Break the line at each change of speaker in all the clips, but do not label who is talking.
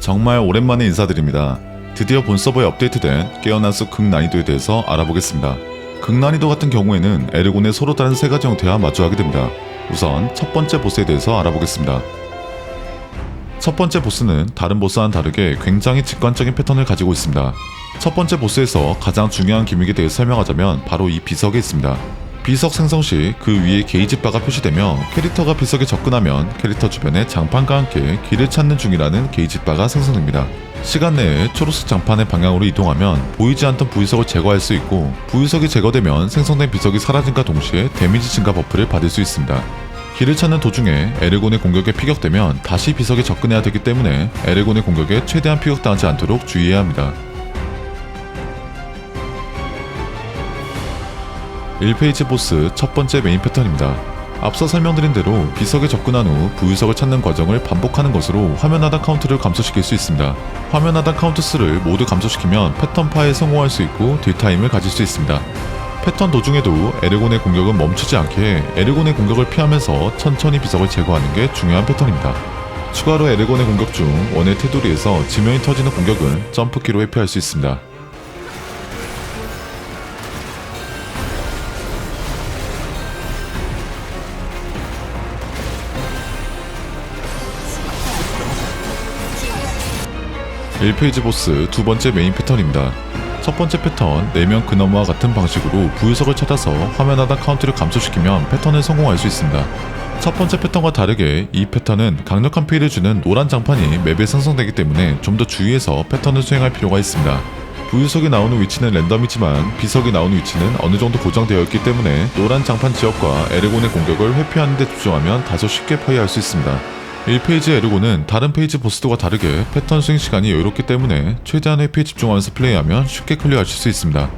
정말 오랜만에 인사드립니다. 드디어 본 서버에 업데이트된 깨어난 숲 극난이도에 대해서 알아보겠습니다. 극난이도 같은 경우에는 에르곤의 서로 다른 세 가지 형태와 마주하게 됩니다. 우선 첫 번째 보스에 대해서 알아보겠습니다. 첫 번째 보스는 다른 보스와는 다르게 굉장히 직관적인 패턴을 가지고 있습니다. 첫 번째 보스에서 가장 중요한 기믹에 대해 설명하자면 바로 이 비석에 있습니다. 비석 생성 시 그 위에 게이지 바가 표시되며 캐릭터가 비석에 접근하면 캐릭터 주변의 장판과 함께 길을 찾는 중이라는 게이지 바가 생성됩니다. 시간 내에 초록색 장판의 방향으로 이동하면 보이지 않던 부위석을 제거할 수 있고, 부위석이 제거되면 생성된 비석이 사라짐과 동시에 데미지 증가 버프를 받을 수 있습니다. 길을 찾는 도중에 에르곤의 공격에 피격되면 다시 비석에 접근해야 되기 때문에 에르곤의 공격에 최대한 피격당하지 않도록 주의해야 합니다. 1페이지 보스 첫 번째 메인 패턴입니다. 앞서 설명드린 대로 비석에 접근한 후 부유석을 찾는 과정을 반복하는 것으로 화면 하단 카운트를 감소시킬 수 있습니다. 화면 하단 카운트 수를 모두 감소시키면 패턴 파에 성공할 수 있고 딜타임을 가질 수 있습니다. 패턴 도중에도 에르곤의 공격은 멈추지 않게 에르곤의 공격을 피하면서 천천히 비석을 제거하는 게 중요한 패턴입니다. 추가로 에르곤의 공격 중 원의 테두리에서 지면이 터지는 공격은 점프키로 회피할 수 있습니다. (1페이지) 보스 두 번째 메인 패턴입니다. 첫 번째 패턴 내면 근엄과 같은 방식으로 부유석을 찾아서 화면 하단 카운트를 감소시키면 패턴을 성공할 수 있습니다. 첫 번째 패턴과 다르게 이 패턴은 강력한 피해를 주는 노란 장판이 맵에 생성되기 때문에 좀 더 주의해서 패턴을 수행할 필요가 있습니다. 부유석이 나오는 위치는 랜덤이지만 비석이 나오는 위치는 어느 정도 고정되어 있기 때문에 노란 장판 지역과 에르곤의 공격을 회피하는 데 집중하면 다소 쉽게 파괴할 수 있습니다. 1페이지 에르곤은 다른 페이지 보스들과 다르게 패턴 수행 시간이 여유롭기 때문에 최대한 회피에 집중하면서 플레이하면 쉽게 클리어하실 수 있습니다.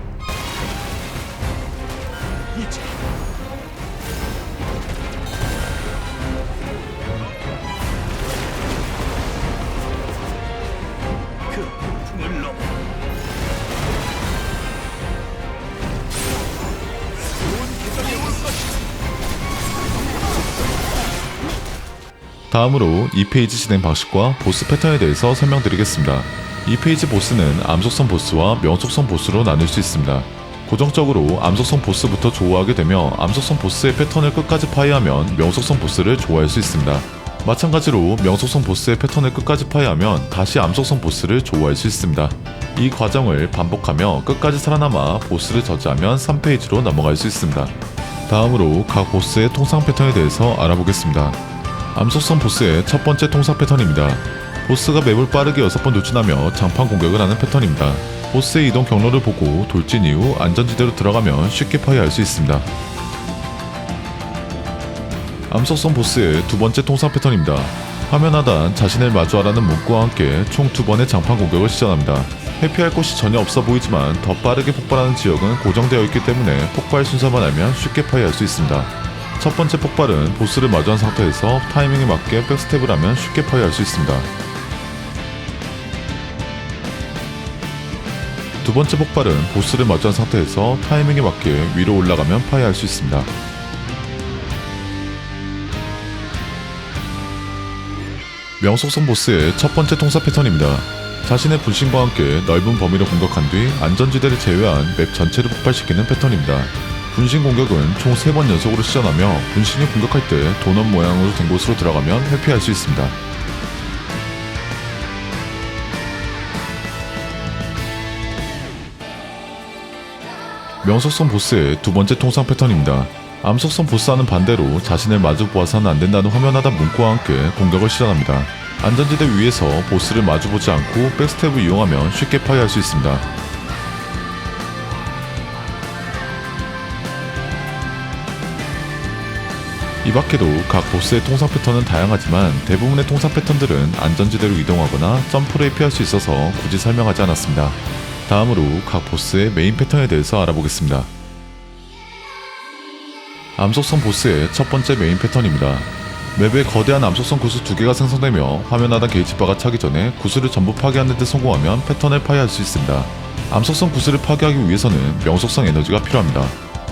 다음으로 2페이지 진행 방식과 보스 패턴에 대해서 설명드리겠습니다. 2페이지 보스는 암속성 보스와 명속성 보스로 나눌 수 있습니다. 고정적으로 암속성 보스부터 조우하게 되며 암속성 보스의 패턴을 끝까지 파괴하면 명속성 보스를 조우할 수 있습니다. 마찬가지로 명속성 보스의 패턴을 끝까지 파괴하면 다시 암속성 보스를 조우할 수 있습니다. 이 과정을 반복하며 끝까지 살아남아 보스를 저지하면 3페이지로 넘어갈 수 있습니다. 다음으로 각 보스의 통상 패턴에 대해서 알아보겠습니다. 암속성 보스의 첫 번째 통사 패턴입니다. 보스가 맵을 빠르게 6번 돌진하며 장판 공격을 하는 패턴입니다. 보스의 이동 경로를 보고 돌진 이후 안전지대로 들어가면 쉽게 파괴할 수 있습니다. 암속성 보스의 두 번째 통사 패턴입니다. 화면 하단 자신을 마주하라는 문구와 함께 총 2번의 장판 공격을 시전합니다. 회피할 곳이 전혀 없어 보이지만 더 빠르게 폭발하는 지역은 고정되어 있기 때문에 폭발 순서만 알면 쉽게 파괴할 수 있습니다. 첫 번째 폭발은 보스를 마주한 상태에서 타이밍에 맞게 백스텝을 하면 쉽게 파괴할 수 있습니다. 두 번째 폭발은 보스를 마주한 상태에서 타이밍에 맞게 위로 올라가면 파괴할 수 있습니다. 명속성 보스의 첫 번째 통사 패턴입니다. 자신의 분신과 함께 넓은 범위를 공격한 뒤 안전지대를 제외한 맵 전체를 폭발시키는 패턴입니다. 분신 공격은 총 3번 연속으로 시전하며 분신이 공격할 때 도넛 모양으로 된 곳으로 들어가면 회피할 수 있습니다. 명속성 보스의 두 번째 통상 패턴입니다. 암속성 보스와는 반대로 자신을 마주 보아서는 안된다는 화면 하단 문구와 함께 공격을 시전합니다. 안전지대 위에서 보스를 마주보지 않고 백스텝을 이용하면 쉽게 파괴할 수 있습니다. 이 밖에도 각 보스의 통상 패턴은 다양하지만 대부분의 통상 패턴들은 안전지대로 이동하거나 점프를 회피할 수 있어서 굳이 설명하지 않았습니다. 다음으로 각 보스의 메인 패턴에 대해서 알아보겠습니다. 암속성 보스의 첫 번째 메인 패턴입니다. 맵에 거대한 암속성 구슬 2개가 생성되며 화면 하단 게이지바가 차기 전에 구슬을 전부 파괴하는 데 성공하면 패턴을 파괴할 수 있습니다. 암속성 구슬을 파괴하기 위해서는 명속성 에너지가 필요합니다.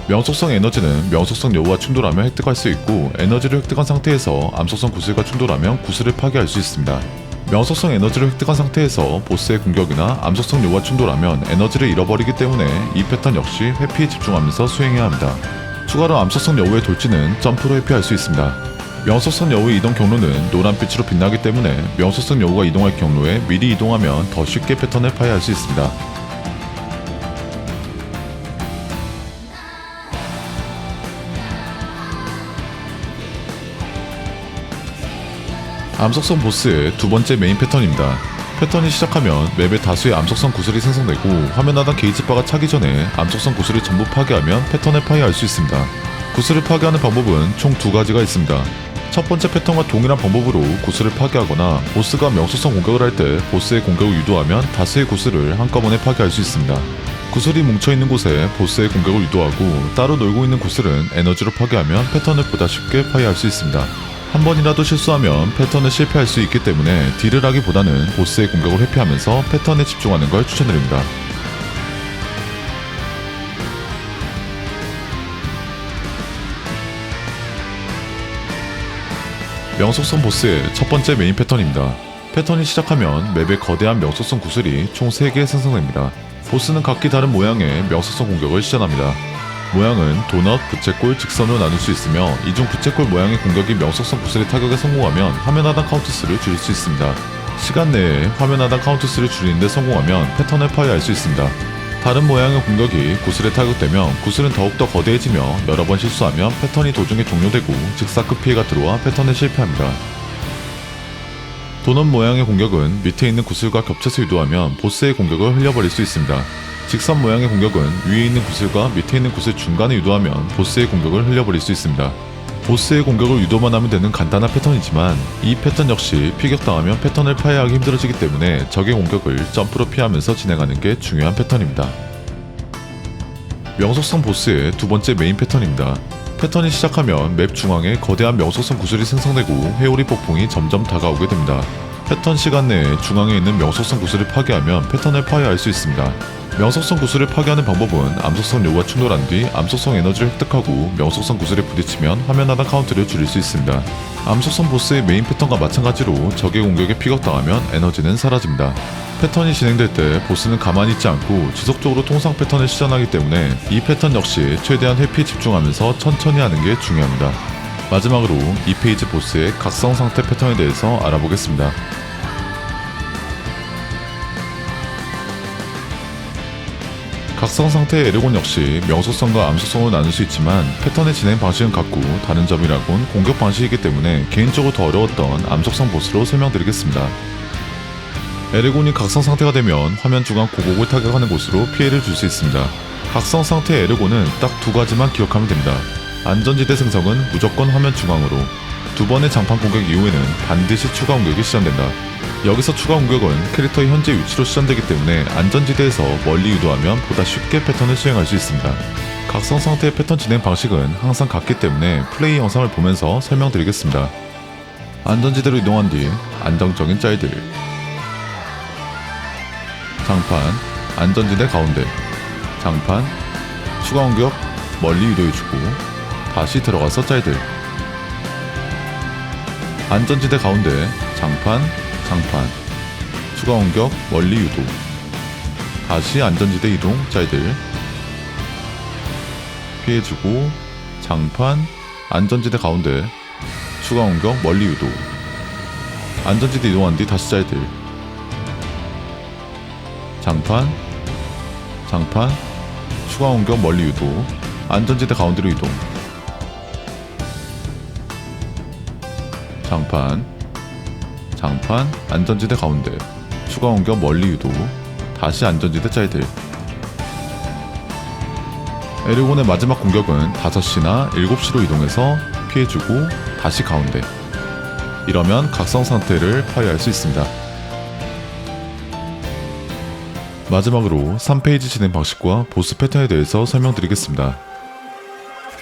명속성 에너지는 명속성 여우와 충돌하며 획득할 수 있고, 에너지를 획득한 상태에서 암속성 구슬과 충돌하면 구슬을 파괴할 수 있습니다. 명속성 에너지를 획득한 상태에서 보스의 공격이나 암속성 요와 충돌하면 에너지를 잃어버리기 때문에 이 패턴 역시 회피에 집중하면서 수행해야 합니다. 추가로 암속성 여우의 돌진은 점프로 회피할 수 있습니다. 명속성 여우의 이동 경로는 노란빛으로 빛나기 때문에 명속성 여우가 이동할 경로에 미리 이동하면 더 쉽게 패턴을 파괴할 수 있습니다. 암속성 보스의 두 번째 메인 패턴입니다. 패턴이 시작하면 맵에 다수의 암속성 구슬이 생성되고 화면 하단 게이지바가 차기 전에 암속성 구슬을 전부 파괴하면 패턴을 파괴할 수 있습니다. 구슬을 파괴하는 방법은 총 두 가지가 있습니다. 첫 번째 패턴과 동일한 방법으로 구슬을 파괴하거나 보스가 명속성 공격을 할 때 보스의 공격을 유도하면 다수의 구슬을 한꺼번에 파괴할 수 있습니다. 구슬이 뭉쳐있는 곳에 보스의 공격을 유도하고 따로 놀고 있는 구슬은 에너지로 파괴하면 패턴을 보다 쉽게 파괴할 수 있습니다. 한 번이라도 실수하면 패턴을 실패할 수 있기 때문에 딜을 하기보다는 보스의 공격을 회피하면서 패턴에 집중하는 걸 추천드립니다. 명속성 보스의 첫 번째 메인 패턴입니다. 패턴이 시작하면 맵에 거대한 명속성 구슬이 총 3개 생성됩니다. 보스는 각기 다른 모양의 명속성 공격을 시전합니다. 모양은 도넛, 부채꼴, 직선으로 나눌 수 있으며 이 중 부채꼴 모양의 공격이 명속성 구슬의 타격에 성공하면 화면 하단 카운트 수를 줄일 수 있습니다. 시간 내에 화면 하단 카운트 수를 줄이는 데 성공하면 패턴을 파괴할 수 있습니다. 다른 모양의 공격이 구슬에 타격되면 구슬은 더욱더 거대해지며 여러 번 실수하면 패턴이 도중에 종료되고 직사급 피해가 들어와 패턴을 실패합니다. 도넛 모양의 공격은 밑에 있는 구슬과 겹쳐서 유도하면 보스의 공격을 흘려버릴 수 있습니다. 직선 모양의 공격은 위에 있는 구슬과 밑에 있는 구슬 중간에 유도하면 보스의 공격을 흘려버릴 수 있습니다. 보스의 공격을 유도만 하면 되는 간단한 패턴이지만 이 패턴 역시 피격당하면 패턴을 파괴하기 힘들어지기 때문에 적의 공격을 점프로 피하면서 진행하는 게 중요한 패턴입니다. 명속성 보스의 두 번째 메인 패턴입니다. 패턴이 시작하면 맵 중앙에 거대한 명속성 구슬이 생성되고 회오리 폭풍이 점점 다가오게 됩니다. 패턴 시간 내에 중앙에 있는 명속성 구슬을 파괴하면 패턴을 파괴할 수 있습니다. 명속성 구슬을 파괴하는 방법은 암속성 요구와 충돌한 뒤 암속성 에너지를 획득하고 명속성 구슬에 부딪히면 화면 하단 카운트를 줄일 수 있습니다. 암속성 보스의 메인 패턴과 마찬가지로 적의 공격에 피격당하면 에너지는 사라집니다. 패턴이 진행될 때 보스는 가만히 있지 않고 지속적으로 통상 패턴을 시전하기 때문에 이 패턴 역시 최대한 회피에 집중하면서 천천히 하는 게 중요합니다. 마지막으로 이 페이지 보스의 각성 상태 패턴에 대해서 알아보겠습니다. 각성 상태의 에르곤 역시 명속성과 암속성으로 나눌 수 있지만 패턴의 진행 방식은 같고 다른 점이라곤 공격 방식이기 때문에 개인적으로 더 어려웠던 암속성 보스로 설명드리겠습니다. 에르곤이 각성 상태가 되면 화면 중앙 고곡을 타격하는 곳으로 피해를 줄 수 있습니다. 각성 상태의 에르곤은 딱 두 가지만 기억하면 됩니다. 안전지대 생성은 무조건 화면 중앙으로, 두 번의 장판 공격 이후에는 반드시 추가 공격이 시전된다. 여기서 추가 공격은 캐릭터의 현재 위치로 시전되기 때문에 안전지대에서 멀리 유도하면 보다 쉽게 패턴을 수행할 수 있습니다. 각성 상태의 패턴 진행 방식은 항상 같기 때문에 플레이 영상을 보면서 설명드리겠습니다. 안전지대로 이동한 뒤 안정적인 짤들, 장판, 안전지대 가운데, 장판, 추가 공격 멀리 유도해주고 다시 들어가서 짤들, 안전지대 가운데, 장판, 장판, 추가 공격 멀리 유도, 다시 안전지대 이동 짤들, 피해주고 장판, 안전지대 가운데, 추가 공격 멀리 유도, 안전지대 이동한 뒤 다시 짤들, 장판, 장판, 추가 공격 멀리 유도, 안전지대 가운데로 이동, 장판, 장판, 안전지대 가운데, 추가 공격 멀리 유도, 다시 안전지대 짤들. 에르곤의 마지막 공격은 5시나 7시로 이동해서 피해주고 다시 가운데. 이러면 각성 상태를 파괴할 수 있습니다. 마지막으로 3페이지 진행 방식과 보스 패턴에 대해서 설명드리겠습니다.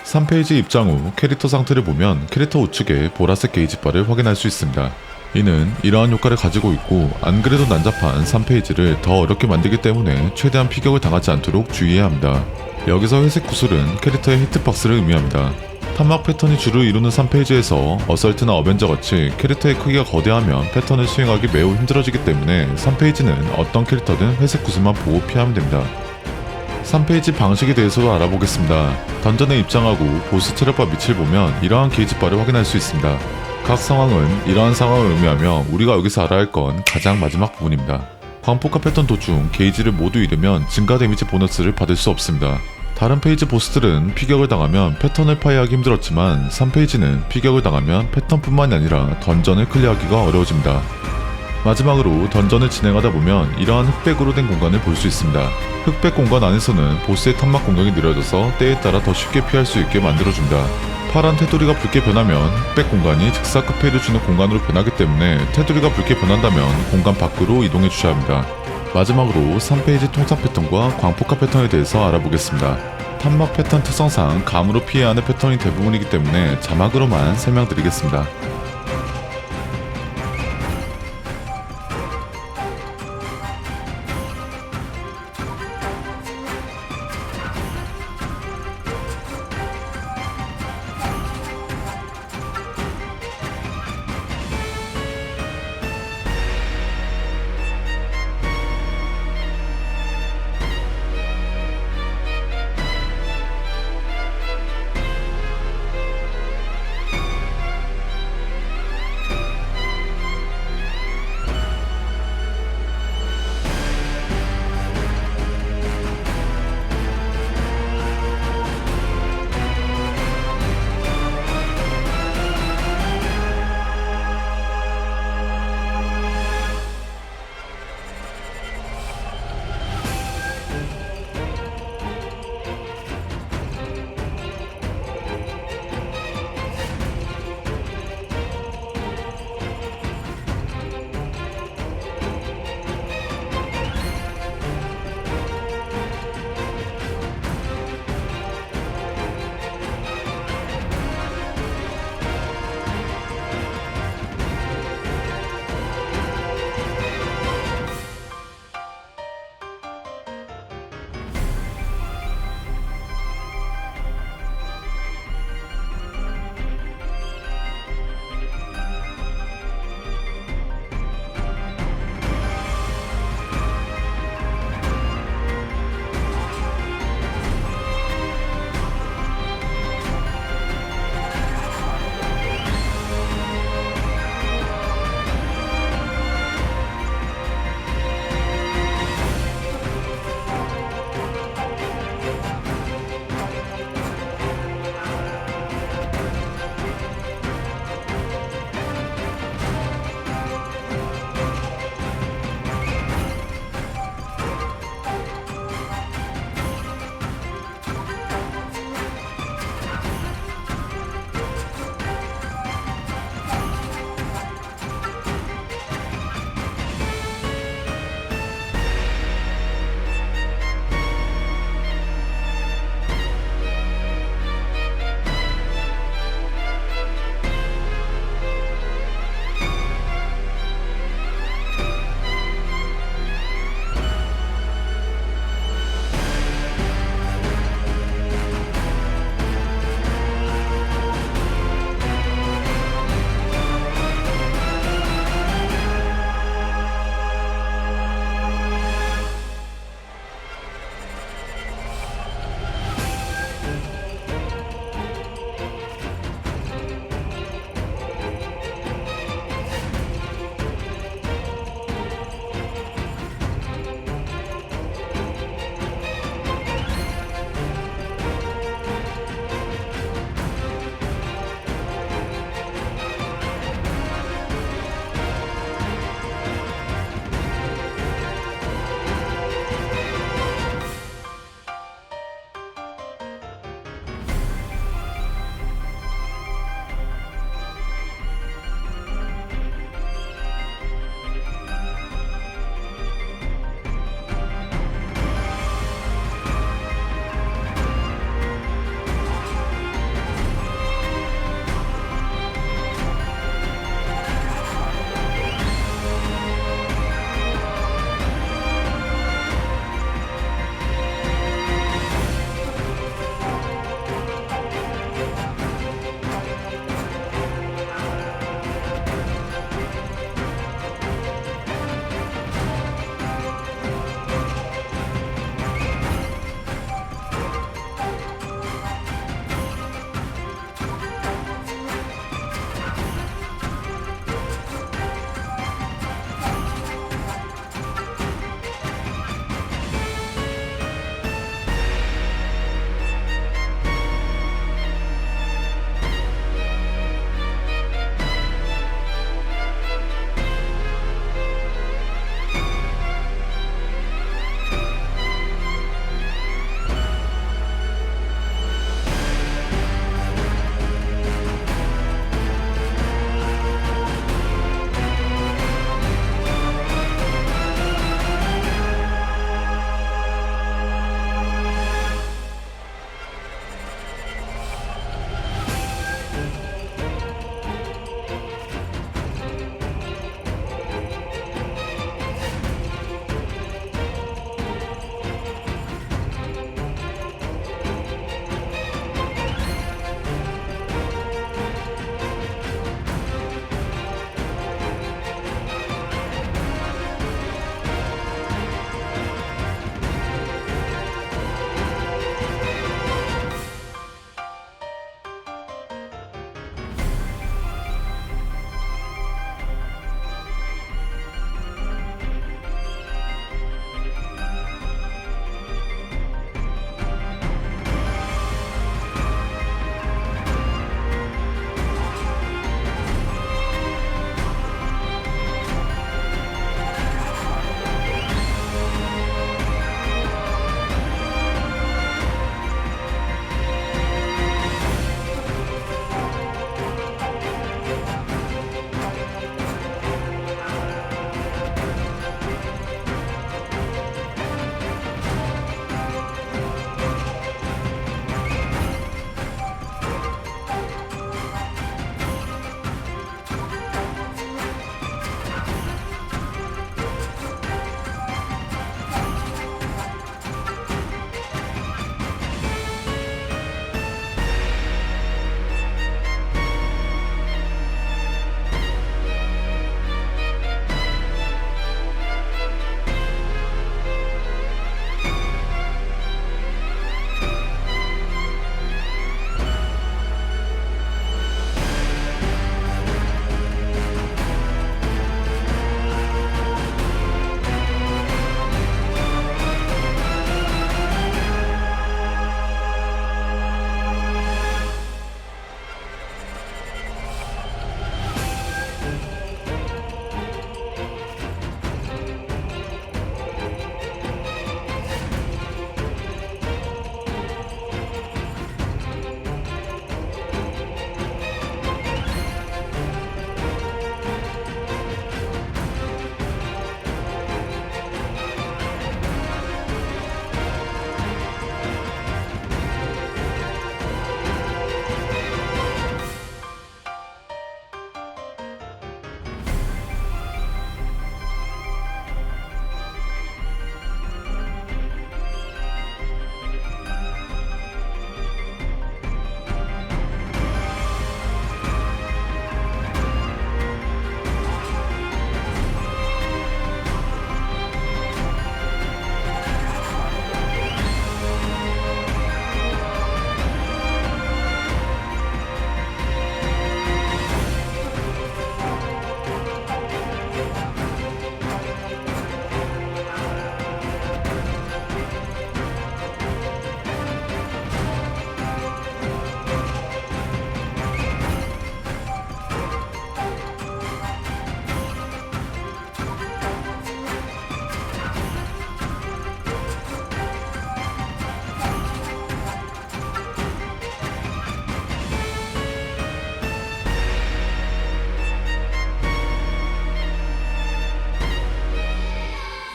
3페이지 입장 후 캐릭터 상태를 보면 캐릭터 우측에 보라색 게이지바를 확인할 수 있습니다. 이는 이러한 효과를 가지고 있고 안 그래도 난잡한 3페이지를 더 어렵게 만들기 때문에 최대한 피격을 당하지 않도록 주의해야 합니다. 여기서 회색 구슬은 캐릭터의 히트박스를 의미합니다. 탐막 패턴이 주를 이루는 3페이지에서 어설트나 어벤져 같이 캐릭터의 크기가 거대하면 패턴을 수행하기 매우 힘들어지기 때문에 3페이지는 어떤 캐릭터든 회색 구슬만 보고 피하면 됩니다. 3페이지 방식에 대해서도 알아보겠습니다. 던전에 입장하고 보스 체력과 밑을 보면 이러한 게이지바를 확인할 수 있습니다. 각 상황은 이러한 상황을 의미하며 우리가 여기서 알아야 할 건 가장 마지막 부분입니다. 광폭화 패턴 도중 게이지를 모두 잃으면 증가 데미지 보너스를 받을 수 없습니다. 다른 페이지 보스들은 피격을 당하면 패턴을 파괴하기 힘들었지만 3페이지는 피격을 당하면 패턴뿐만이 아니라 던전을 클리어하기가 어려워집니다. 마지막으로 던전을 진행하다 보면 이러한 흑백으로 된 공간을 볼 수 있습니다. 흑백 공간 안에서는 보스의 탐막 공격이 느려져서 때에 따라 더 쉽게 피할 수 있게 만들어줍니다. 파란 테두리가 붉게 변하면 흑백 공간이 즉사급 피해를 주는 공간으로 변하기 때문에 테두리가 붉게 변한다면 공간 밖으로 이동해 주셔야 합니다. 마지막으로 3페이지 통상 패턴과 광폭화 패턴에 대해서 알아보겠습니다. 탐막 패턴 특성상 감으로 피해야 하는 패턴이 대부분이기 때문에 자막으로만 설명드리겠습니다.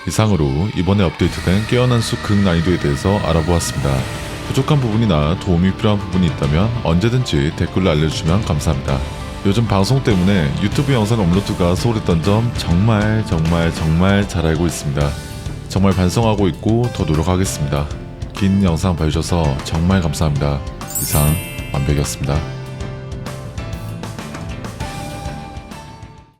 이상으로 이번에 업데이트된 깨어난 숲 극난이도에 대해서 알아보았습니다. 부족한 부분이나 도움이 필요한 부분이 있다면 언제든지 댓글로 알려주시면 감사합니다. 요즘 방송 때문에 유튜브 영상 업로드가 소홀했던 점 정말 잘 알고 있습니다. 정말 반성하고 있고 더 노력하겠습니다. 긴 영상 봐주셔서 정말 감사합니다. 이상 완벽이었습니다.